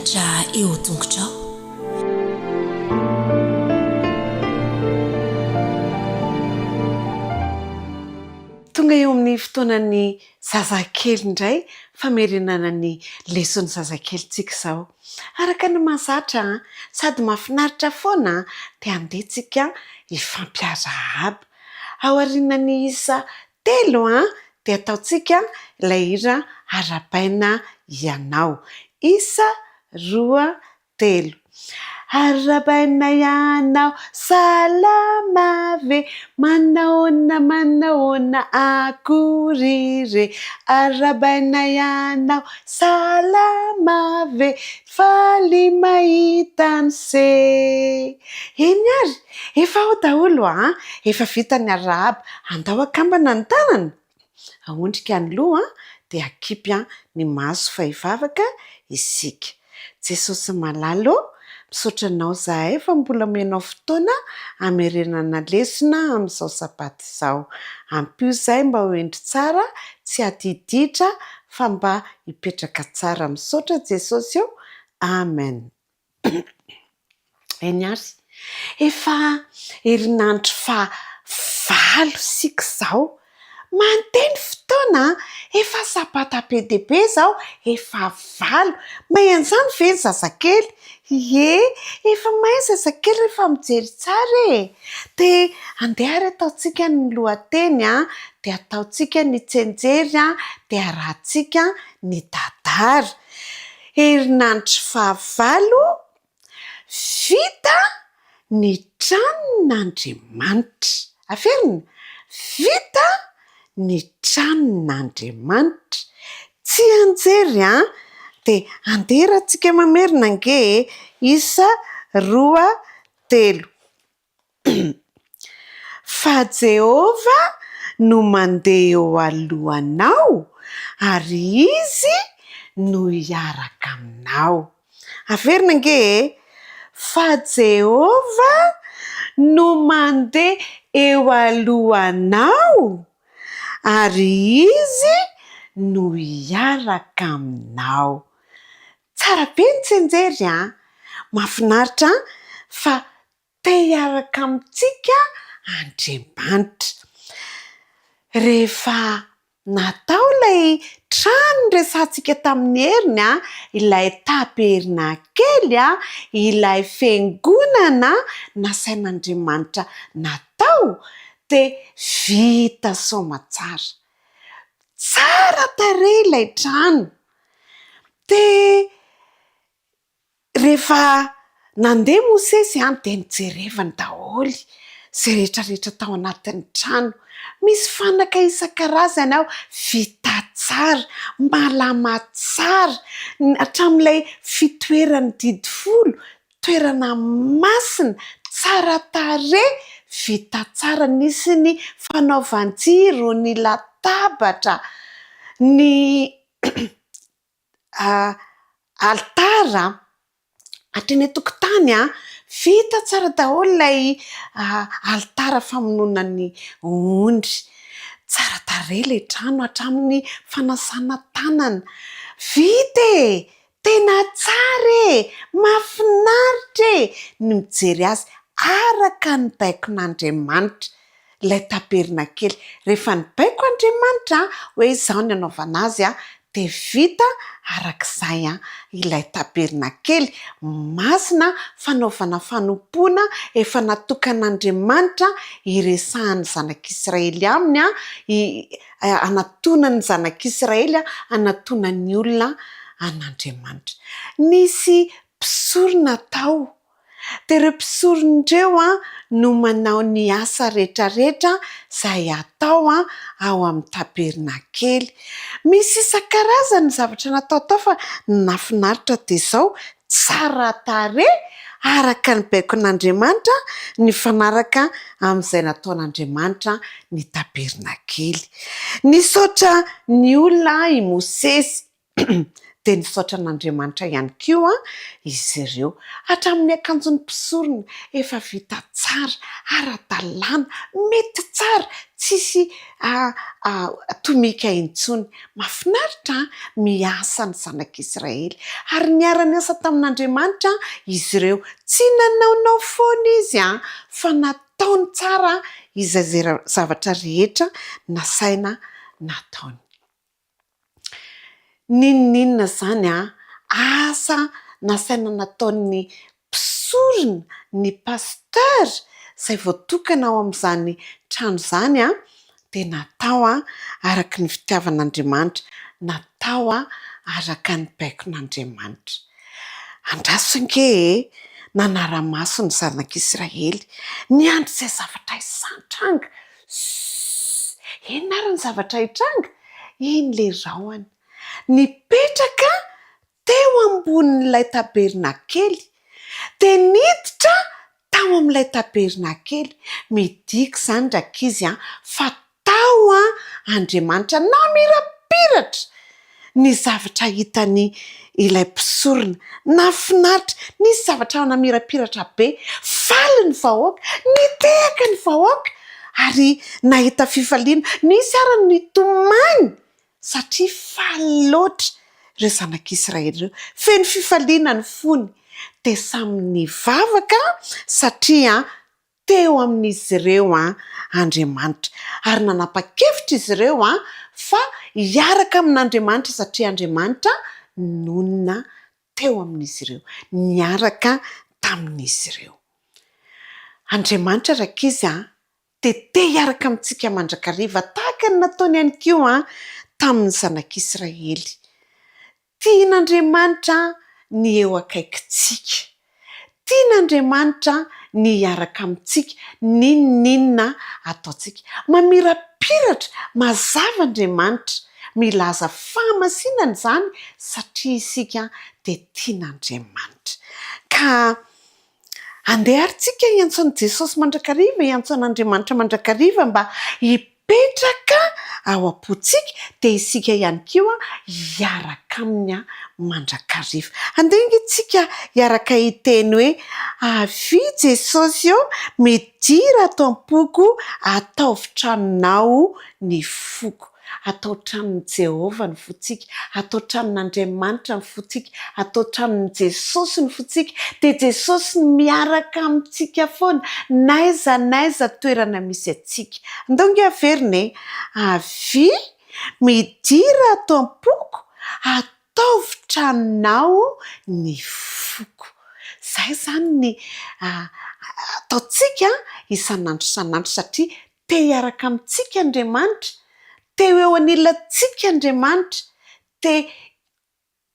miakatra eo tongotrao. Tonga eo amin'ny fotoanan'ny zazakely indray famerenana ny lesona zazakelyntsika izao. Araka ny mahazatra sady mahafinaritra foana dia andehantsika hifampiarahaba. Ao aorianan'ny isa 3 dia ataontsika ilay hira arabaina ianao. Isa 2, 3. Arabaina ianao salama ve, manaona akory re. Arabaina ianao salama ve, faly mahita an'se. Eny ary, efa ao daholo efa vita ny arahaba, andao akambana ny tanana, ahondrika ny loha dia akipy ny maso fa hivavaka isika. Jesosy malalo, misaotra anao zahay fa mbola menao fotoana hamerenana lesona amin'izao sabata izao. Ampio zahay mba ho endry tsara, tsy hadiditra fa mba hipetraka tsara. Misaotra Jesosy eo. Amen. Eny ary, efa herinandro fa 5 sika izao. Manteny fotoana, efa sabata be dia be izao, efa 5. Mahay-an'izany ve ny zazakely? Ie, efa mahay zazakely rehefa mijery tsara e. Dia andeha ary ataontsika ny lohateny dia ataontsika ny tsenjery dia arahantsika ny tantara. Herinandro fa 5, vita ny tranon'Andriamanitra. Averina, vita ny tranon'Andriamanitra. Tsy anjery dia andeharatsika mamerina ange. Isa 2, 3. Fa Jehova no mandeha eo alohanao ary izy no hiaraka aminao. Averina ange. Fa Jehova no mandeha eo alohanao ary izy no hiaraka aminao. Tsara be ny tsenjery mahafinaritra fa te hiaraka amintsika Andriamanitra. Rehefa natao ilay trano resantsika tamin'ny heriny, ilay taberna kely, ilay fiangonana nasain'Andriamanitra natao dia vita soamatsara. Tsara tarehy ilay trano. Dia rehefa nandeha Mosesy dia nijerevany daholo izay rehetrarehetra tao anatin'ny trano. Misy fanaka isan-karazany ao, vita tsara, malama tsara, hatramin'ilay fitoerany didifolo, toerana masina, tsara tarehy, vita tsara. Nisy ny fanaovan-jiro, ny latabatra, ny altara, hatreny an-tokotany vita tsara daholo ilay altara famonoana ny ondry. Tsara tarehy ilay trano hatramin'ny fanasana tanana. Vita e! Tena tsara e! Mahafinaritra e! Ny mijery azy araka ny baikon'Andriamanitra. Ilay taberna kely, rehefa ny baiko Andriamanitra hoe izao ny anaovana azy dia vita arak'izay ilay taberna kely masina, fanaovana fanompoana efa natokan'Andriamanitra hiresahany zanak'Israely aminy, anantonany zanak'Israely, anantonany olona an'Andriamanitra. Nisy mpisorona tao. Dia ireo mpisorona ireo no manao ny asa rehetrarehetra izay atao ao amin'ny taberna kely. Misy isan-karazany zavatra natao tao fa nafinaritra dia izao, tsara tarehy araka ny baikon'Andriamanitra, ny fanaraka amin'izay nataon'Andriamanitra ny taberna kely. Nisaotra ny olona i Mosesy dia nisaotra an'Andriamanitra ihany koa izy ireo. Hatramin'ny akanjony mpisorona efa vita tsara, ara-dalàna, mety tsara, tsisy tomika intsony. Mahafinaritra miasa ny zanak'Israely ary niara-ny asa tamin'Andriamanitra izy ireo. Tsy nanaonao foana izy fa nataony tsara izay zavatra rehetra nasaina nataony. Ninonina zany asa nasaina nataon'ny mpisorona, ny pasteur izay voatokana ao amin'izany trano izany dia natao araka ny fitiavan'Andriamanitra, natao araka ny baikon'Andriamanitra. Andrasonge nanara-maso ny zanak'Israely niandry izay zavatra isantranga. Inona ary ny zavatra hitranga? Iny le rahona nipetraka teo ambonin'ilay tabernakely dia niditra tao amin'ilay tabernakely. Midika izany rakizy fa tao Andriamanitra namirapiratra ny zavatra hitany ilay mpisorona. Nafinaritra, nisy zavatra namirapiratra be. Faly ny vahoaka, nitehaka ny vahoaka ary nahita fifaliana. Nisy ary nitomany satria faly loatra ireo zanak'Israely ireo. Feno fifaliana ny fony dia samy nivavaka satria teo amin'izy ireo Andriamanitra ary nanapa-kevitra izy ireo fa hiaraka amin'Andriamanitra satria Andriamanitra nonina teo amin'izy ireo, niaraka tamin'izy ireo. Andriamanitra rakizy dia te hiaraka amintsika mandrakariva tahaka ny nataony ihany koa tamin'ny zanak'Israely. Tian'Andriamanitra ny eo akaikintsika. Tian'Andriamanitra ny hiaraka amintsika, ninona ataontsika. Mamirapiratra mazava Andriamanitra, milaza fahamasinana izany satria isika dia tian'Andriamanitra. Ka andeha arintsika hiantsona Jesosy mandrakariva, hiantson'Andriamanitra mandrakariva mba hipetraka ao am-pontsika dia isika ihany koa hiaraka aminy mandrakariva. Andeha isika hiaraka hiteny hoe: avy Jesosy eo midira ato am-poko, ataovy tranonao ny foko. Atao tranon'i Jehovah ny fontsika, atao tranon'Andriamanitra ny fontsika, atao tranon'i Jesosy ny fontsika. Dia Jesosy miaraka amintsika foana n'aiza toerana misy atsika. Andonge averina avy midira ato am-poko, ataovy tranonao ny foko. Zay zany ny ataontsika isan'andro satria te hiaraka amintsika Andriamanitra, teo eo anilantsika Andriamanitra, te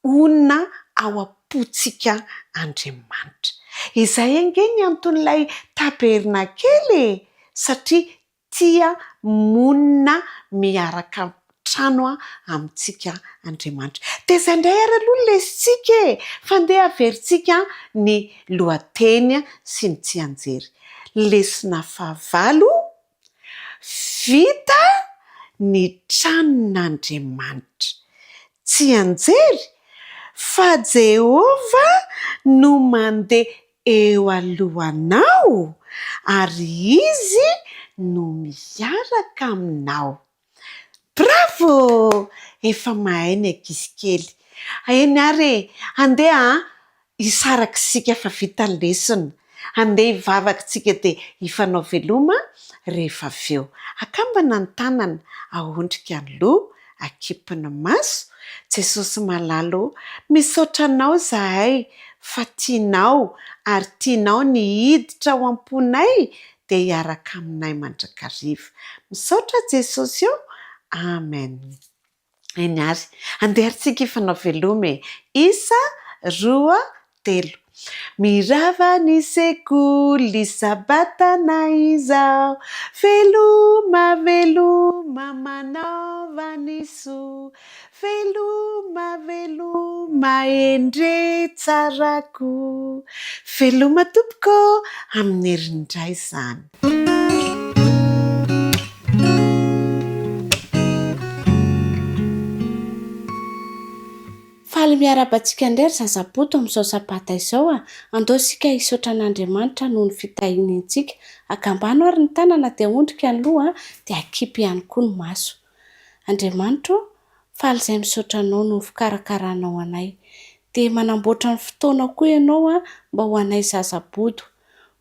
onina ao am-pontsika Andriamanitra. Izay angeny anton'ilay tabernakely satria tia monina miaraka trano amintsika Andriamanitra. Dia izay indray ary aloha lesitsika fa andeha averintsika ny lohateny sy ny tsy anjery. Lesona fahavalo, vita ny tranon'Andriamanitra. Tsy anjery fa Jehovah no mandeha eo alohanao ary izy no miaraka aminao. Bravo! Efa mahay ny ankizy kely. Eny ary andeha hisaraka isika fa vita ny lesona. Andeha hivavaka isika dia hifanao veloma rehefa avy eo. Akambana ny tanana, ahondrika ny loha, akipina maso. Jesosy malalo, misaotra anao zahay fa tianao ary tianao ny hiditra ao am-ponay dia hiaraka aminay mandrakariva. Misaotra Jesosy eo. Amen. Eny ary andeha arintsika hifanao veloma. 1, 2, 3. Mirava ny sekoly sabata na izao, veloma veloma manaova ny soa, veloma endre tsarako. Veloma tompoko amin'ny herindray izany. Faly miarabantsika indray ry zazaboto amin'izao sabata izao andao isika hisaotra an'Andriamanitra noho ny fitahintsika. Akambano ary ny tanana dia ondrika ny loha dia akipy ihany koa ny maso. Andriamanitra faly izay misaotra anao no fikarakaranao anay. Dia manamboatra ny fotoana koa ianao mba ho anay zazaboto.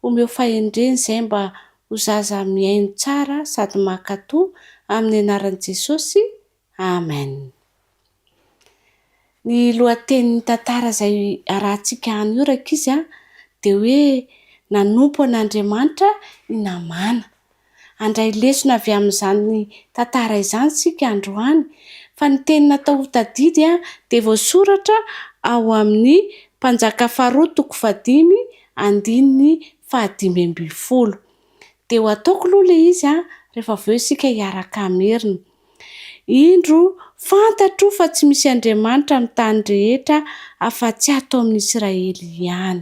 Omeo fahendreny izay mba ho zaza miaino tsara sady mankatoa amin'ny anaran'i Jesosy. Amen. Ny lohatenin'ny tantara izay arahantsika anio raika izy dia hoe nanompo an'Andriamanitra ny namana. Andray lesona avy amin'izany tantara izany sika androany fa ny teny natao ho tadidy dia voasoratra ao amin'ny Mpanjaka faharoa toko 5:5-5:12. Dia ho ataoko aloha ilay izy rehefa avy eo isika hiaraka amerina. Indro fantatro fa tsy misy Andriamanitra amin'ny tany rehetra afa-tsy ato amin'ny Israely ihany.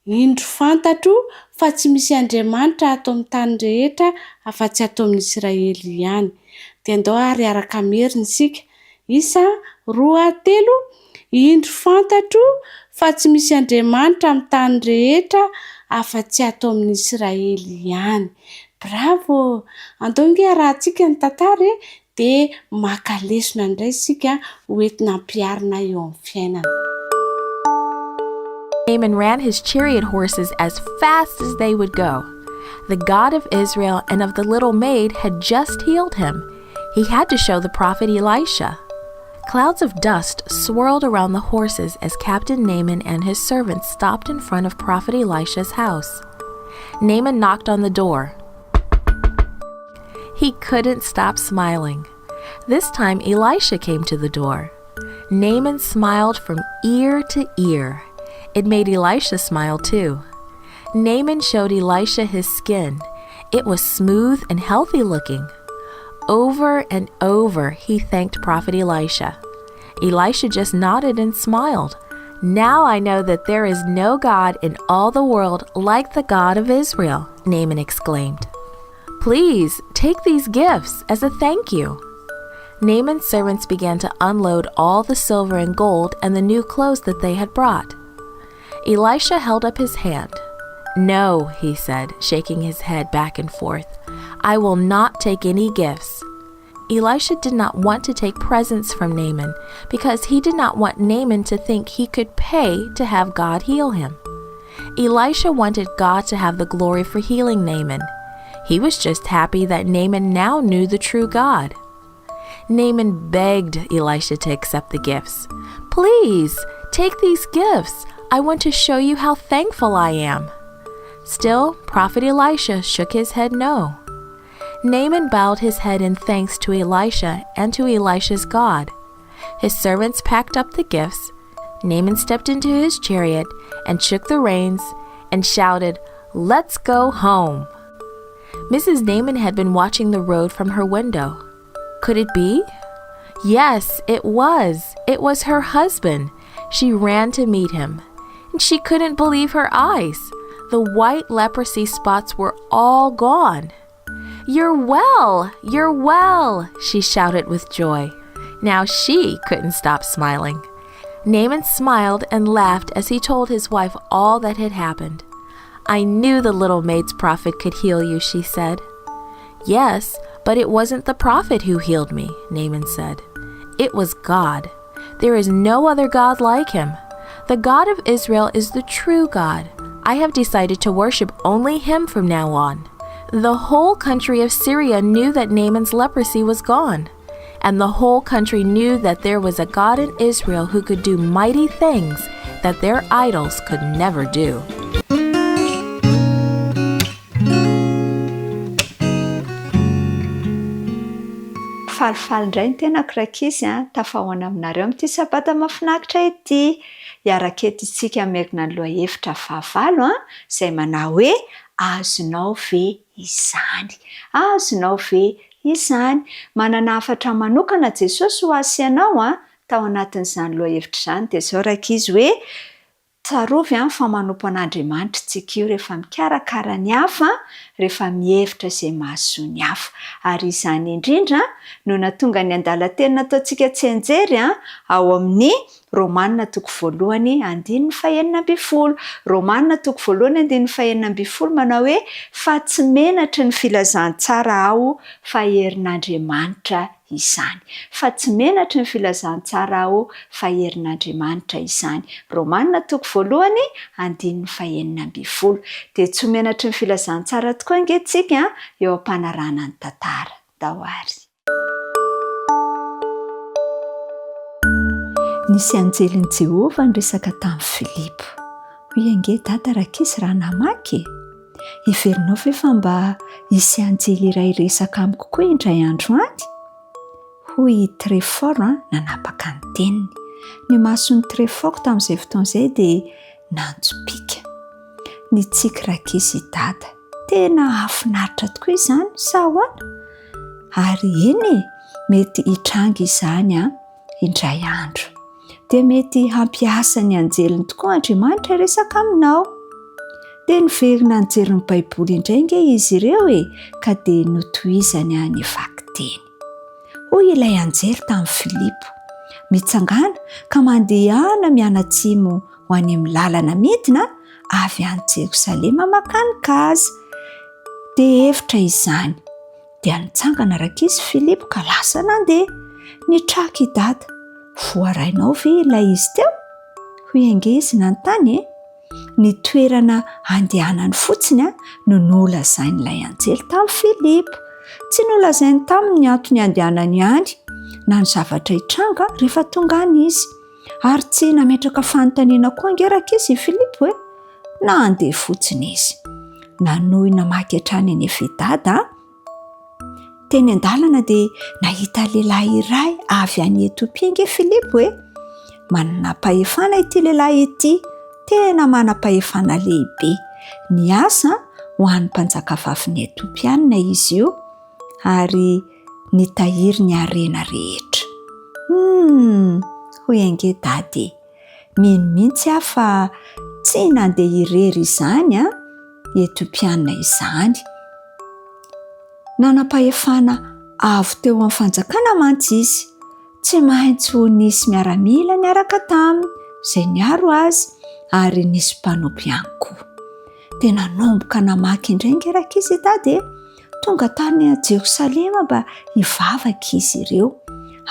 Indro fantatro fa tsy misy Andriamanitra ato amin'ny tany rehetra afa-tsy ato amin'ny Israely ihany. Dia andao ary araka amerina isika. 1, 2, 3. Indro fantatro fa tsy misy Andriamanitra amin'ny tany rehetra afa-tsy ato amin'ny Israely ihany. Bravo! Andao nge arahantsika ny tantara dia maka lesona indray isika hoentina ampiarina eo amin'ny fiainana. Naaman ran his chariot horses as fast as they would go. The God of Israel and of the little maid had just healed him. He had to show the prophet Elisha. Clouds of dust swirled around the horses as Captain Naaman and his servants stopped in front of Prophet Elisha's house. Naaman knocked on the door. He couldn't stop smiling. This time Elisha came to the door. Naaman smiled from ear to ear. It made Elisha smile too. Naaman showed Elisha his skin. It was smooth and healthy looking. Over and over he thanked Prophet Elisha. Elisha just nodded and smiled. Now I know that there is no God in all the world like the God of Israel, Naaman exclaimed. Please take these gifts as a thank you. Naaman's servants began to unload all the silver and gold and the new clothes that they had brought. Elisha held up his hand. No, he said, shaking his head back and forth. I will not take any gifts. Elisha did not want to take presents from Naaman because he did not want Naaman to think he could pay to have God heal him. Elisha wanted God to have the glory for healing Naaman. He was just happy that Naaman now knew the true God. Naaman begged Elisha to accept the gifts. Please, take these gifts. I want to show you how thankful I am. Still, Prophet Elisha shook his head no. Naaman bowed his head in thanks to Elisha and to Elisha's God. His servants packed up the gifts. Naaman stepped into his chariot and shook the reins and shouted, "Let's go home." Mrs. Naaman had been watching the road from her window. Could it be? Yes, it was. It was her husband. She ran to meet him, and she couldn't believe her eyes. The white leprosy spots were all gone. "You're well! You're well!" she shouted with joy. Now she couldn't stop smiling. Naaman smiled and laughed as he told his wife all that had happened. "I knew the little maid's prophet could heal you," she said. "Yes, but it wasn't the prophet who healed me," Naaman said. "It was God. There is no other God like him. The God of Israel is the true God. I have decided to worship only him from now on." The whole country of Syria knew that Naaman's leprosy was gone, and the whole country knew that there was a God in Israel who could do mighty things that their idols could never do. Falifaly indray ny tena kirakisy tafahoana aminareo amin'ity sabata mahafinaritra ity. Iaraka eto isika amerina ny lohahevitra fahavalo izay manao hoe azonao ve izany? Azonao ve izany? Manana hafatra manokana Jesosy ho asianao tao anatin'izany lohahevitra izany. Dia izao raika izy hoe tsarovy fa manompo an'Andriamanitra tsika io rehefa mikarakara ny hafa, rehefa mihevitra izay mahasoa ny hafa. Ary izany indrindra no nahatonga ny andalan-teny nataontsika tsenjery ao amin'ny Romanina toko 1:9-10. Romanina toko 1:9-10 manao hoe fa tsy menatry ny filazantsara aho fa herin'Andriamanitra izany. Fa tsy menatry ny filazantsara aho fa herin'Andriamanitra izany. Romanina toko 1:9-10. Dia tsy menatry ny filazantsara tokoa angetsika eo am-panarahana ny tantara. Dahoary. Nisy anjelin'i Jehovah niresaka tamin'i Filipo. Hoy ange dada rakisy raha namaky. Heverinao ve fa mba hisy anjely iray resaka amiko koa indray andro any? Hoy Trefort nanapaka ny teniny. Ny mason'ny Trefort tamin'izay fotoan'izay dia nanjopika. Ny tsiky rakisy dada. Tena afinaritra tokoa izany sa ahoana? Ary eny mety hitrangy izany indray andro. Dia mety hampiasa ny anjeliny tokoa Andriamanitra resaka aminao. Dia niverina anjelin'ny Baiboly indray nge izy ireo ka dia notohizany ny vaky-teny. Hoy ilay anjely tamin'i Filipo, mitsangana ka mandehana mianatsimo ho any amin'ny lalana midina avy any Jerosalema makany Gaza. Dia hevitra izany. Dia nitsangana rakisy Filipo ka lasa nandeha. Nitraky dada. Voarainao ve ilay izy teo? Hoy ange izy nanontany ny toerana andehanany fotsiny no nolazain'ilay anjely tamin'i Filipo. Tsy nolazainy taminy antony andehanany ihany na ny zavatra hitranga rehefa tonga any izy. Ary tsy nametraka fanontaniana koa ange rakisy Filipo na andeha fotsiny izy. Nanohy namaky hatrany any Evedada. Teny an-dalana dia nahita lehilahy iray avy any Etopia ange Filipo manana-pahefana ity lehilahy ity. Tena manam-pahefana lehibe. Ny asa ho an'ny mpanjaka vavin'ny Etopiana izy io ary nitahiry ny harena rehetra. Hoy ange dady, mino mihitsy fa tsy nandeha irery izany Etopiana izany. Nanam-pahefana avo teo amin'ny fanjakana mantsy izy. Tsy maintsy ho nisy miaramila niaraka taminy izay niaro azy ary nisy mpanompo ihany koa. Tena nanomboka namaky indray nge rakisy dady tonga tany Jerosalema mba hivavaka izy ireo.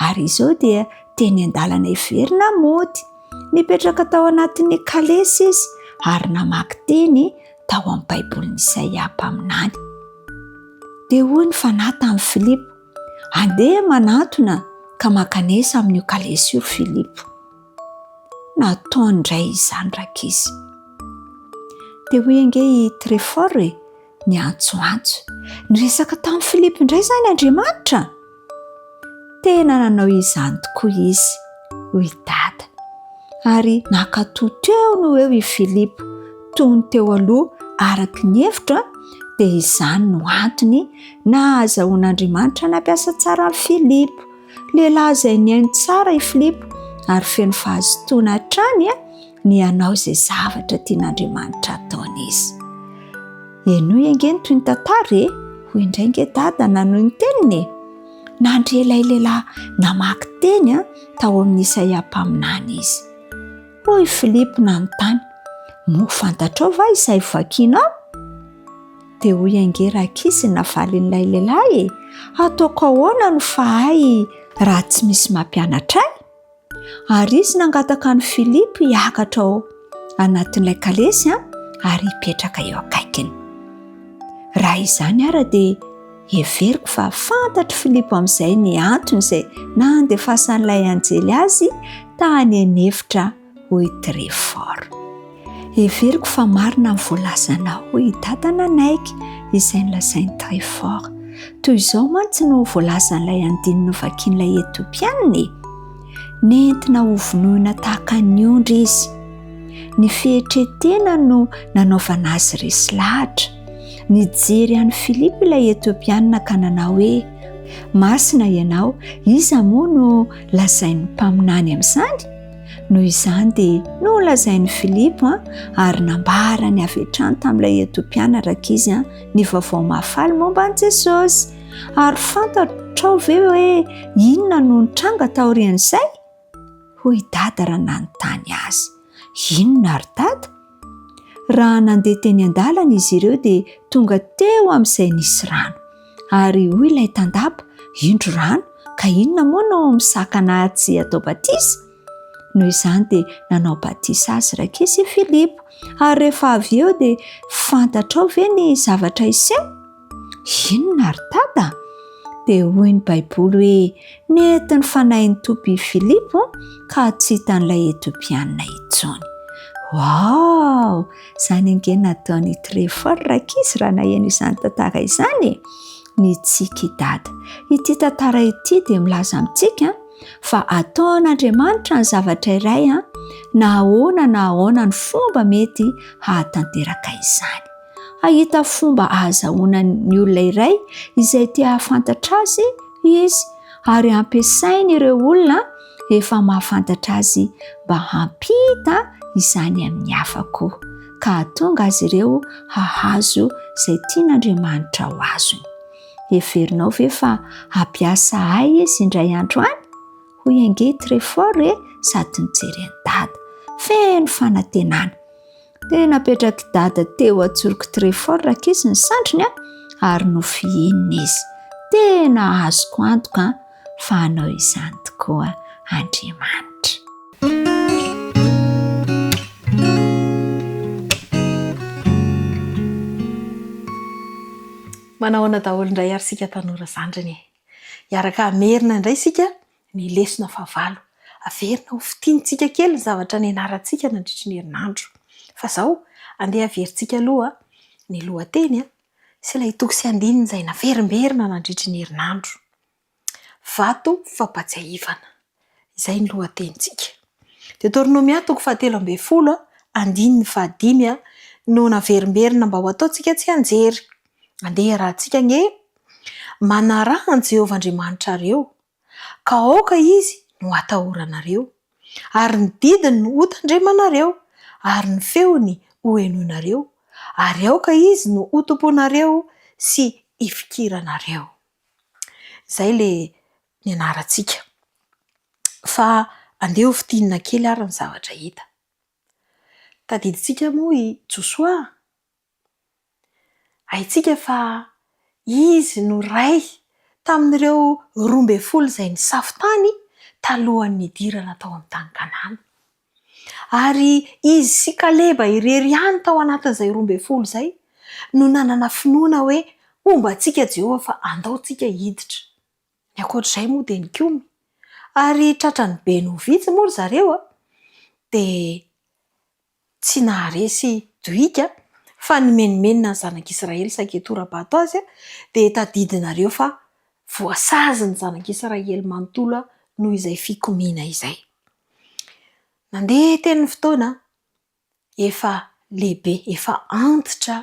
Ary izao dia teny an-dalana hiverina mody. Nipetraka tao anatin'ny kalesy izy ary namaky teny tao amin'ny Baibolin'i Isaia mpaminany. Dia hoy ny fanahy tamin'i Filipo, andeha manatona ka makanesa amin'io kalesy io Filipo. Nataony indray izany rakisy. Dia hoy ange i Trefort ny antsoantso. Niresaka tamin'i Filipo indray izany Andriamanitra. Tena nanao izany tokoa izy. Hoy dada. Ary nakatoa teo no eo i Filipo. Tony teo aloha araky ny hevitra dia izany no antony nahazahoan'Andriamanitra nampiasa tsara amin'ny Filipo. Lehilahy izay niaino tsara i Filipo ary feno fahazotoana hatrany ny hanao izay zavatra tian'Andriamanitra ataony izy. Enoy ange ny toy ny tantara hoy indray nge dada nanohy ny teniny. Nandre ilay lehilahy namaky teny tao amin'ny Isaia mpaminany izy. Hoy Filipo nanontany, mo fantatrao va izay vakinao? Dia hoy ange rakisy navalin'ilay lehilahy, ataoko ahoana no fahay raha tsy misy mampianatra ahy? Ary izy nangataka ny Filipo hiakatra ao anatin'ilay kalesy ary hipetraka eo akaikiny. Raha izany ara dia heveriko fa fantatry Filipo amin'izay ny antony izay nandefasan'ilay anjely azy tany anefitra hoy Trefort. Heveriko fa marina ny voalazanao hoy dada nanaiky izay nolazainy Trefort. Toy izao mantsy no voalazan'ilay andininy vakian'ilay Etopiana. Nentina ho vonoina tahaka ny ondry izy. Ny fieritretena no nanaovana azy resy lahatra. Nijery an'i Filipo ilay Etopiana ka nanao hoe, masina ianao, iza moa no lazainy mpaminany amin'izany? Noho izany dia nolazain'ny Filipo ary nambarany avy hatrany tamin'ilay Etiopiana raka izy ny vaovao mahafaly momba an'i Jesosy. Ary fantatrao ve hoe inona no nitranga taorian'izay? Hoy dada raha nanontany azy. Inona ry dada? Raha nandeha teny an-dalana izy ireo dia tonga teo amin'izay nisy rano. Ary hoy ilay tandapa, indro rano, ka inona moa no misakana tsy atao batisa? Noho izany dia nanao batisa azy raka izy Filipo. Ary rehefa avy eo dia fantatrao ve ny zavatra iseho? Inona ry dada? Dia hoy ny Baiboly hoe nety ny fanahin'ny Tompo Filipo ka tsy hitan'ilay Etiopiana intsony. Wow! Izany ange nataony Trefort raka izy raha naheno izany tantara izany. Ny tsiky dada, ity tantara ity dia milaza amintsika fa ataon'Andriamanitra ny zavatra iray na ahoana ny fomba mety hahatanteraka izany. Ahita fomba ahazahoana ny olona iray izay te hahafantatra azy izy, ary ampiasainy ireo olona efa mahafantatra azy mba hampita izany amin'ny hafa koa, ka hatonga azy ireo hahazo izay tian'Andriamanitra ho azony. Heverinao ve fa hampiasa ahy izy indray andro any? Hoy ange Trefort sady nijery dada feno fanantenana. Dia napetraky dada teo atsoroko Trefort raka izy ny sandriny ary nofihinina izy. Tena azoko antoka fa hanao izany tokoa Andriamanitra. Manahoana daholo indray ary sika tanora zandriny. Iaraka amerina indray sika ny lesona fahavalo. Averina ho fitiantsika kely ny zavatra nianarantsika nandritra ny herinandro. Fa izao andeha averintsika aloha ny lohateny sy ilay toko sy andininy izay naverimberina nandritra ny herinandro. Vato fampatsiahivana. Izay ny lohatenitsika. Deuteronomia toko 7:10 andininy 5 no naverimberina mba ho ataontsika tsy anjery. Andeha rahantsika nge manarahan Jehovah Andriamanitra ka aoka izy no atahoranareo, ary ny didiny no hotandremanareo, ary ny feony ho henonareo, ary aoka izy no hotomponareo sy hifikiranareo. Izay le nianarantsika. Fa andeha ho fitinina kely ary ny zavatra hita. Tadiditsika moa i Josoa. Haitsika fa izy no ray tamin'ireo 12 izay nisafy tany talohan'ny idirana tao amin'ny tany Kanana. Ary izy sy Kaleba irery ihany tao anatin'izay 12 izay no nanana finoana hoe ombantsika Jehovah fa andaontsika hiditra. Ny ankoatr'izay moa dia nikomy. Ary tratran'ny be no vitsy moa zareo dia tsy naharesy dohika fa nimenimenina ny zanak'Israely saketora-bato azy dia tadidinareo fa voasazy ny zanak'Israely manontolo noho izay fikomiana izay. Nandeha teny fotoana efa lehibe, efa antitra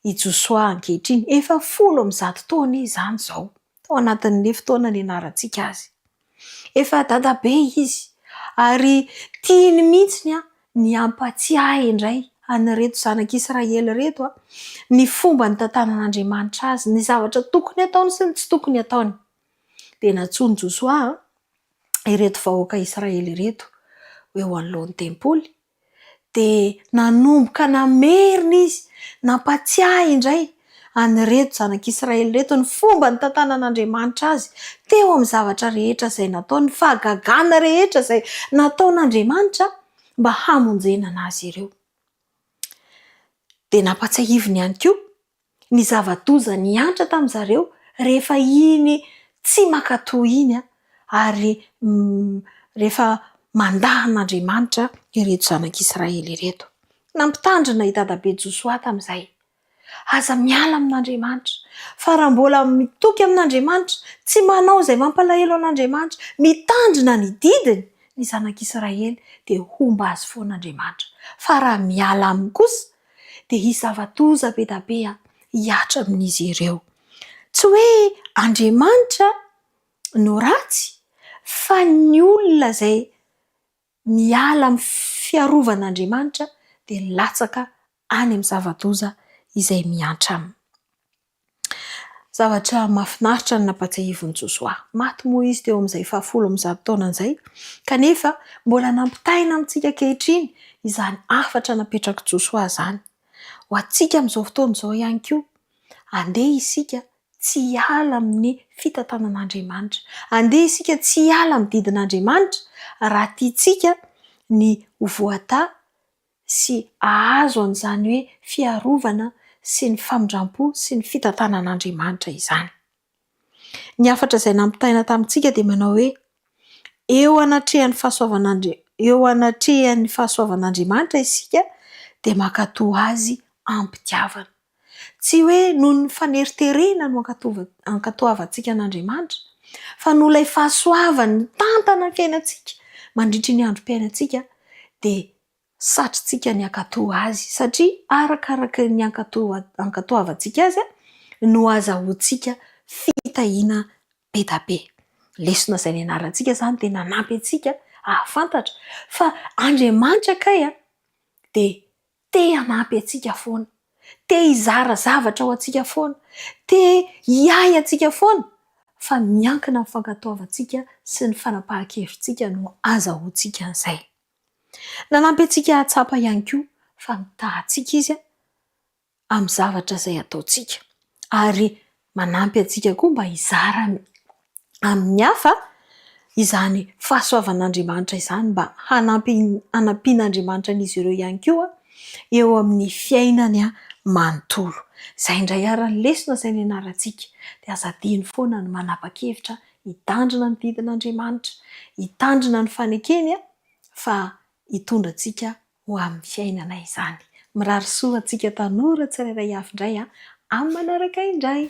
i Josoa ankehitriny, efa 10 taona izany izao tao anatin'ilay fotoana nianarantsika azy. Efa dadabe izy ary tiany mihitsy ny ampatsiahy indray an'ireto zanak'Israely reto ny fomba nitantanan'Andriamanitra azy, ny zavatra tokony ataony sy ny tsy tokony ataony. Dia natsony Josoa ireto vahoaka Israely reto eo anoloan'ny tempoly, dia nanomboka namerina izy, nampatsiahy indray an'ireto zanak'Israely reto ny fomba nitantanan'Andriamanitra azy teo amin'ny zavatra rehetra izay nataony, fahagagana rehetra izay nataon'Andriamanitra mba hamonjena azy ireo. Dia nampatsiahiviny ihany koa ny zava-doza niantra tamin'izareo rehefa iny tsy makatoa iny ary rehefa mandahan'Andriamanitra ireto zanak'Israely ireto. Nampitandrina i dadabe Josoa tamin'izay. Aza miala amin'Andriamanitra. Fa raha mbola mitoky amin'Andriamanitra, tsy manao izay mampalahelo an'Andriamanitra, mitandrina ny didiny ny zanak'Israely dia homba azy foan'Andriamanitra. Fa raha miala aminy kosa dia hisy zava-doza be da be hiatra amin'izy ireo. Tsy hoe Andriamanitra no ratsy, fa ny olona izay miala amin'ny fiarovan'Andriamanitra dia latsaka any amin'ny zava-doza izay miantra aminy. Zavatra mahafinaritra ny nampatsiahivon'i Josoa. Maty moa izy teo amin'izay 110 taona izay, kanefa mbola nampitaina amintsika ankehitriny izany hafatra napetraka Josoa izany. Ho antsika amin'izao fotoana izao ihany koa, andeha isika tsy hiala amin'ny fitantanan'Andriamanitra. Andeha isika tsy hiala amin'ny didin'Andriamanitra raha tiantsika ny ho voata sy ahazo an'izany hoe fiarovana sy ny famindrampo sy ny fitantanan'Andriamanitra izany. Ny hafatra izay nampitaina tamintsika dia manao hoe eo anatrehan'ny fahasoavan'Andriamanitra isika dia mankatoa azy ampitiavana. Tsy hoe noho ny faneriterena no ankatoavantsika an'Andriamanitra, fa noho ilay fahasoavany tantana ny fiainantsika mandritry ny androm-piainantsika dia satrintsika ny ankatoa azy, satria arakaraka ny ankatoavantsika azy no azahoantsika fitahiana be da be. Lesona izay nianarantsika izany dia nanampy antsika ahafantatra fa Andriamanitra kay dia te hanampy antsika foana, te hizara zavatra ao antsika foana, te hiay antsika foana, fa miankina amin'ny fankatoavantsika sy ny fanapahan-kevitsika no azahoantsika an'izay. Nanampy antsika hatsapa ihany koa fa mitahantsika izy amin'ny zavatra izay ataontsika, ary manampy antsika koa mba hizara amin'ny hafa izany fahasoavan'Andriamanitra izany, mba hanampian'Andriamanitra an'izy ireo ihany koa eo amin'ny fiainany manontolo. Izay indray ary ny lesona izay nianarantsika dia azadiny foana ny manapa-kevitra hitandrina ny didin'Andriamanitra, hitandrina ny fanekeny fa hitondra antsika ho amin'ny fiainana izany. Mirary soa antsika tanora tsirairay avy indray amin'ny manaraka indray.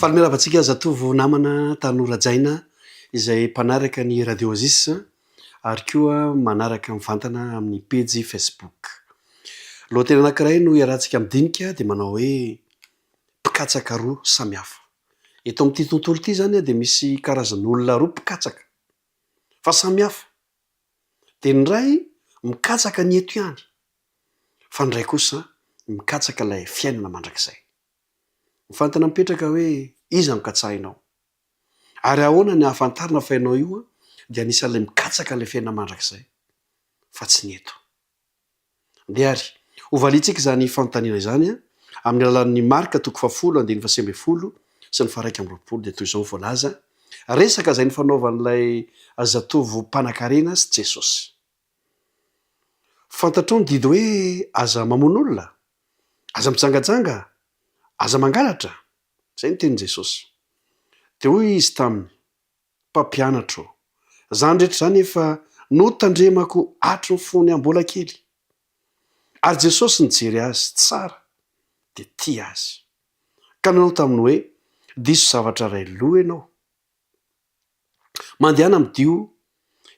Fahamiravatsika zatovo namana tanora jaina izay mpanaraka ny radio Aogositra ary koa manaraka mivantana amin'ny pejy Facebook. Lohateny anankiray no iarahantsika midinika dia manao hoe mpikatsaka roa samihafa. Eto amin'ity tontolo ity zany dia misy karazan'olona roa mpikatsaka fa samihafa. Dia ny iray mikatsaka ny eto ihany, fa ny iray kosa mikatsaka ilay fiainana mandrakizay. Mifantana mipetraka hoe iza mikatsahinao, ary ahoana ny ahafantarana fa ianao io dia anisan'ilay mikatsaka ilay fiainana mandrakizay fa tsy ny eto. Dia ary hovaliantsika izany fanontaniana izany amin'ny alalan'ny Marka 10:20 sy ny 1:20 dia toy izao voalaza resaka izay ny fanaovan'ilay zatovo mpanan-karena sy Jesosy. Fantatrao ny didy hoe aza mamono olona, aza mitsangajanga, aza mangalatra, izay ny tenin Jesosy. Dia hoy izy taminy, mpampianatro, izany rehetra izany efa notandremako hatry ny fony am-bola kely. Ary Jesosy nijery azy tsara dia tia azy, ka nanao taminy hoe diso zavatra iray loha ianao, mandehana midio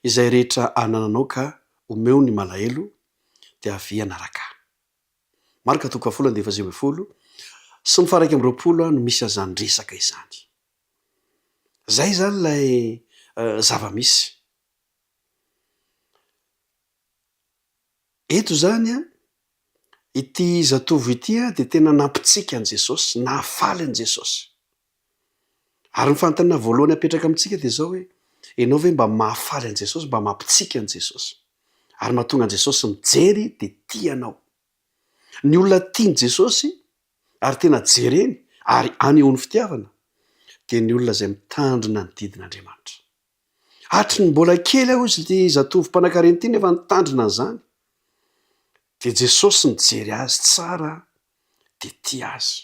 izay rehetra anananao ka omeo ny malahelo dia avy anaraka. Marka 10:20 sy ny 1:20 no misy azany resaka izany. Zay zany ilay zava-misy. Eto zany ity zatovo ity dia tena nampitsika an' Jesosy, nahafaly an' Jesosy. Ary ny fanontaniana voalohany apetraka amintsika dia izao hoe ianao ve mba mahafaly an' Jesosy, mba mampitsika an' Jesosy, ary mahatonga an' Jesosy mijery dia tia anao. Ny olona tian' Jesosy ary tena jereny ary anehoany fitiavana dia ny olona izay mitandrina ny didin'Andriamanitra. Hatry ny mbola kely aho izy ity zatovo mpanan-karena ity nefa nitandrina an'izany, dia Jesosy nijery azy tsara dia tia azy.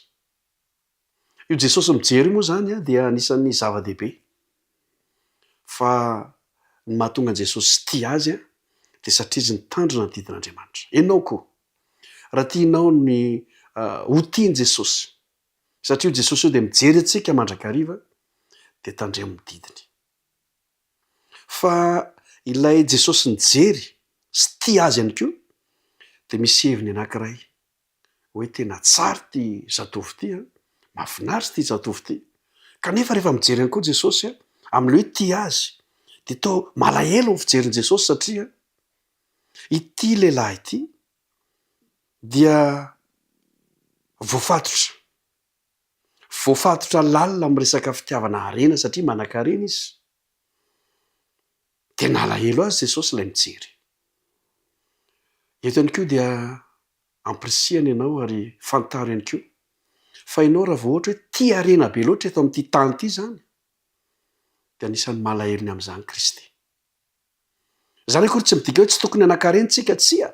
Io Jesosy mijery moa zany dia anisan'ny zava-dehibe, fa ny mahatonga an' Jesosy tia azy dia satria izy nitandrina ny didin'Andriamanitra. Ianao koa raha tianao ny ho tian' Jesosy, satria Jesosy io dia mijery antsika mandrakariva, dia tandremo ny didiny. Fa ilay Jesosy nijery sy tia azy ihany koa dia misy heviny anankiray hoe tena tsara ty zatovo ity, mahafinaritsy ity zatovy ity. Kanefa rehefa mijery any koa Jesosy amin'ilay hoe tia azy, de tao malahelo ny fijerin'i Jesosy satria ity lehilahy ity dia voafatotra lalina amin'ny resaka fitiavana harena satria manan-karena izy. De nalahelo azy Jesosy ilay mijery. Eto ihany koa dia ampirisihana ianao ary fantaro ihany koa fa ianao raha vao ohatra hoe tia harena be loatra eto amin'ity tany ity zany, de anisan'ny malahelo ny amin'izany Kristy. Zany akory tsy midika hoe tsy tokony hanan-karena tsika, tsia,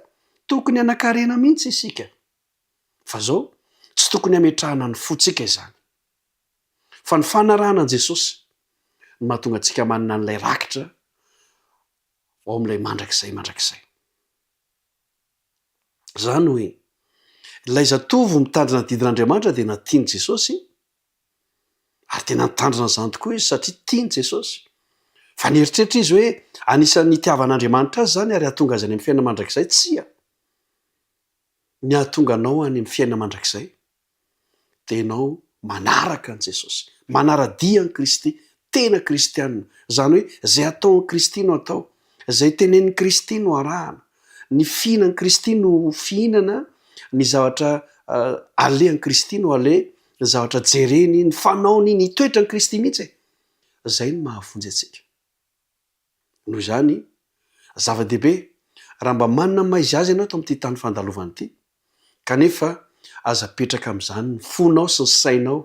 tokony hanan-karena mihitsy isika. Fa zao tsy tokony hametrahana ny fotsika izany. Fa ny fanarahana an' Jesosy no mahatonga antsika manana an'ilay rakitra ao amin'ilay mandrakizay. Zany hoe ilay zatovo mitandrina ny didin'Andriamanitra dia natiany Jesosy, ary tena nitandrina izany tokoa izy satria tiany Jesosy. Fa nieritreritra izy hoe anisan'ny itiavan'Andriamanitra azy zany ary hahatonga azy any amin'ny fiainana mandrakizay, tsia. Ny hahatonga anao any amin'ny fiainana mandrakizay dia ianao manaraka an' Jesosy, manara-dia an' Kristy, tena kristianina. Zany hoe izay ataon'i Kristy no atao, izay tenenin'i Kristy no arahana, ny fihinan'i Kristy no fihinana, ny zavatra alehan'i Kristy no ale, ny zavatra jereny, ny fanaony, ny toetran'i Kristy mihitsy. Izay no mahavonjy antsika. Noho izany, zava-dehibe raha mba manana ny maizy azy ianao eto amin'ity tany fandalovana ity, kanefa aza petraka amin'izany ny fonao sy ny sainao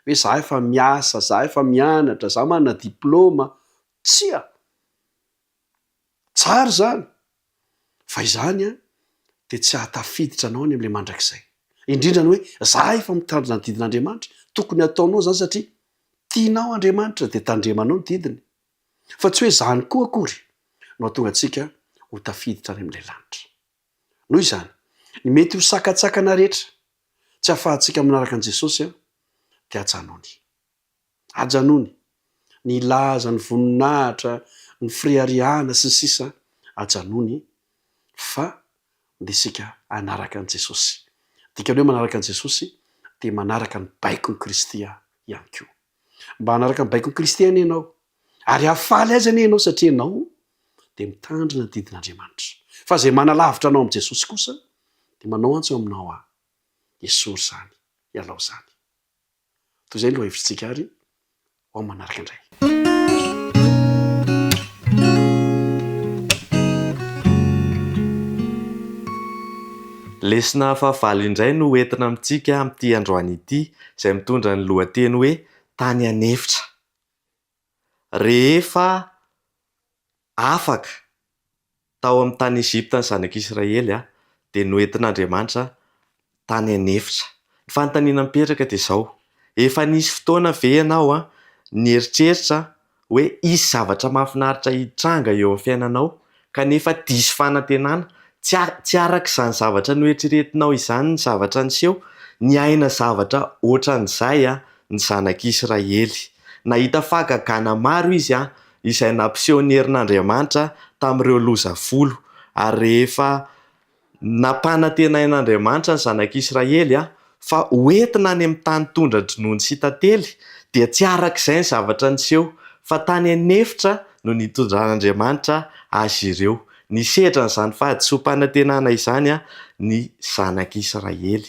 hoe za efa miasa, za efa mianatra, za manana diplôma, tsia, tsara zany. Fa izany dia tsy ahatafiditra anao any amin'ilay mandrakizay. Indrindra ny hoe za efa mitandrina ny didin'Andriamanitra, tokony ataonao zany satria tianao Andriamanitra dia tandremanao ny didiny. Fa tsy hoe zany koa akory no hahatonga antsika ho tafiditra any amin'ilay lanitra. Noho izany, ny mety ho sakatsakana rehetra tsy ahafahantsika manaraka an' Jesosy dia ajanony. Ny laza, ny voninahitra, ny firihariana sy ny sisa, ajanony fa ndesika hanaraka an' Jesosy. Dikany hoe manaraka an' Jesosy dia manaraka ny baikon Kristy ihany koa. Mba hanaraka ny baikon Kristy ihany ianao, ary hafaly azy anie ianao satria ianao dia mitandrina ny didin'Andriamanitra. Fa izay manalavitra anao amin'i Jesosy kosa dia manao antso aminao esory zany, ialao zany. Toy izay no hevitrintsika ary ao amin'ny manaraka indray. Lesona fahavalo indray no entina amintsika amin'ity androany ity, izay mitondra ny lohateny hoe tany anefitra. Rehefa afaka tao amin'ny tany Ezipta ny zanak'Israely dia noentin'Andriamanitra tany anefitra. Ny fanontaniana mipetraka dia izao: efa nisy fotoana ve ianao nieritreritra hoe isy zavatra mahafinaritra hitranga eo amin'ny fiainanao kanefa diso fanantenana, tsy arak'izany zavatra noeritreretinao izany ny zavatra niseho, ny aina zavatra ohatran'izay ny zanak'Israely. Nahita fahagagana maro izy izay nampiseho ny herin'Andriamanitra tamin'ireo lozavolo, ary rehefa nampanantenain'Andriamanitra ny zanak'Israely fa hoentina any amin'ny tany tondra-dronono sy tantely, dia tsy arak'izay ny zavatra niseho, fa tany anefitra no nitondran'Andriamanitra azy ireo. Nisedra n'izany fahadisom-panantenana izany ny zanak'Israely.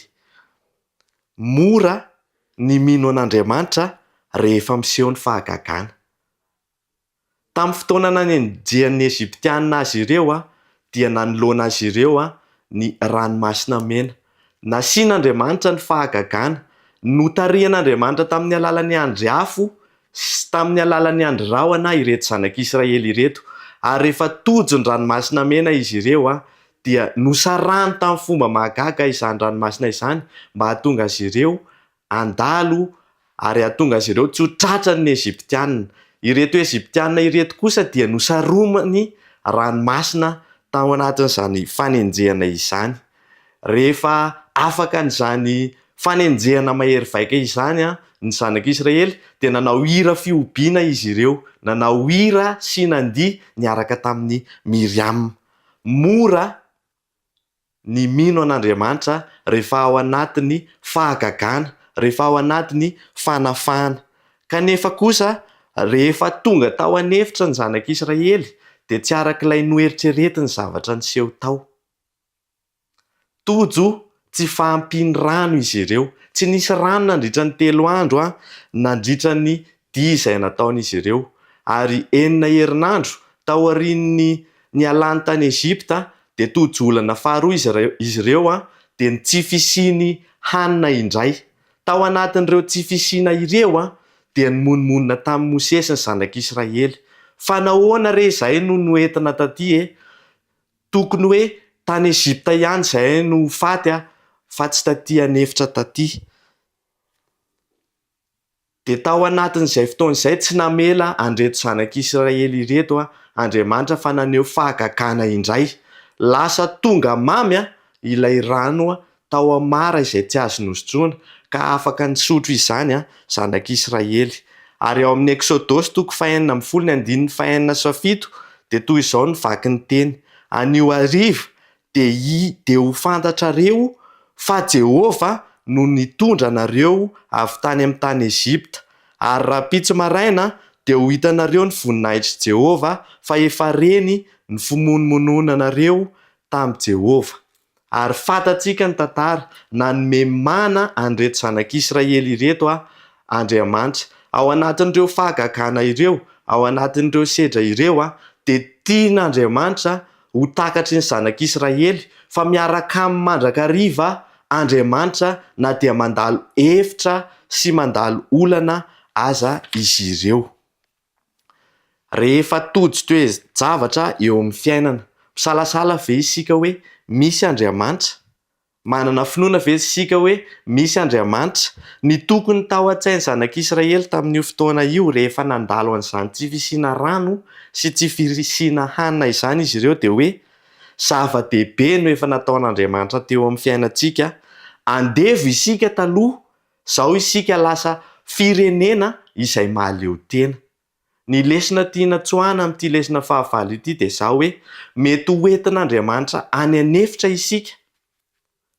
Mora ny mino an'Andriamanitra rehefa miseho ny fahagagana. Tamin'ny fotoana nanenjehan'ny Eziptianina azy ireo dia nanoloana azy ireo ny ranomasina mena. Nasian'Andriamanitra ny fahagagana, notarihan'Andriamanitra tamin'ny alalan'ny andry afo sy tamin'ny alalan'ny andry rahona ireto zanak'Israely ireto. Ary rehefa tojo ny ranomasina mena izy ireo dia nosarahany tamin'ny fomba mahagaga izany ranomasina izany mba hahatonga azy ireo handalo ary hahatonga azy ireo tsy ho tratran'ny Eziptianina. Ireto Eziptianina ireto kosa dia nosaromany ranomasina tao anatin'izany fanenjehana izany. Rehefa afaka n'izany fanenjehana mahery vaika izany ny zanak'Israely dia nanao hira fihobiana izy ireo, nanao hira sy nandihy niaraka tamin'ny Miriam. Mora ny mino an'Andriamanitra rehefa ao anatin'ny fahagagana, rehefa ao anatiny fanafana. Kanefa kosa rehefa tonga tao anefitra ny zanak'Israely dia tsy arak'ilay noeritreretiny zavatra niseho tao. Tojo tsy fahampiany rano izy ireo. Tsy nisy rano nandritra ny 3 andro nandritra ny dia izay nataon'izy ireo. Ary 9 herinandro tao aorian'ny nialany tany Ezipta dia tojolana faharoa izy ireo dia ny tsy fisiany hanina indray. Tao anatin'ireo tsy fisiana ireo dia ny monomonina tamin'i Mosesy ny zanak'Israely. Fa nahoana re izay no noentina taty tokony hoe tany Ezipta ihany izay no faty fa tsy taty anefitra taty. Dia tao anatin'izay fotoan'izay tsy namela andreto zanak'Israely ireto Andriamanitra fa naneho fahagagana indray. Lasa tonga mamy ilay rano tao Amara izay tsy azo nosotroana ka afaka nisotro izany zanak'Israely. Ary ao amin'ny Exodosy 4:17 dia toy izao ny vaky ny teny: anio hariva dia ho fantatrareo fa Jehova no nitondra anareo avy tany amin'ny tany Ezipta. Ary raha pitsy maraina dia ho hitanareo ny voninahitry Jehova fa efa reny ny fimonomonona anareo tamin'i Jehova. Ary fantatsika ny tantara nanome mana andreto zanak'Israely ireto Andriamanitra. Ao anatin'ireo fahagagana ireo, ao anatin'ireo sedra ireo dia tian'Andriamanitra ho takatry ny zanak'Israely fa miaraka amin'ny mandrakariva Andriamanitra na dia mandalo efitra sy mandalo olana aza izy ireo. Rehefa tojo toe-javatra eo amin'ny fiainana, misalasala ve isika hoe misy Andriamanitra? Manana finoana ve isika hoe misy Andriamanitra? Ny tokony tao an-tsain'ny zanak'Israely tamin'io fotoana io rehefa nandalo an'izany tsy fisiana rano sy tsy fisiana hanina izany izy ireo dia hoe zava-dehibe no efa nataon'Andriamanitra teo amin'ny fiainantsika. Andevo isika taloha, izao isika lasa firenena izay mahaleo tena. Ny lesona tiana tsoahana amin'ity lesona fahavalo ity dia izao hoe mety ho entin'Andriamanitra any anefitra isika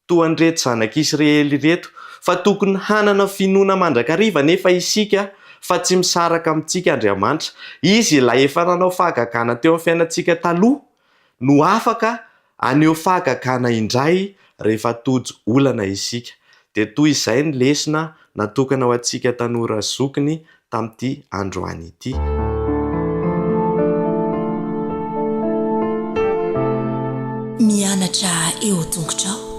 toa an'ireto zanak'Israely ireto, fa tokony hanana finoana mandrakariva nefa isika fa tsy misaraka amintsika Andriamanitra. Izy ilay efa nanao fahagagana teo amin'ny fiainantsika taloha no afaka aneho fahagagana indray rehefa tojo olana isika. Dia toy izay ny lesona natokana ho antsika tanora zokiny tamin'ity androany ity. Mianatra eo tongotrao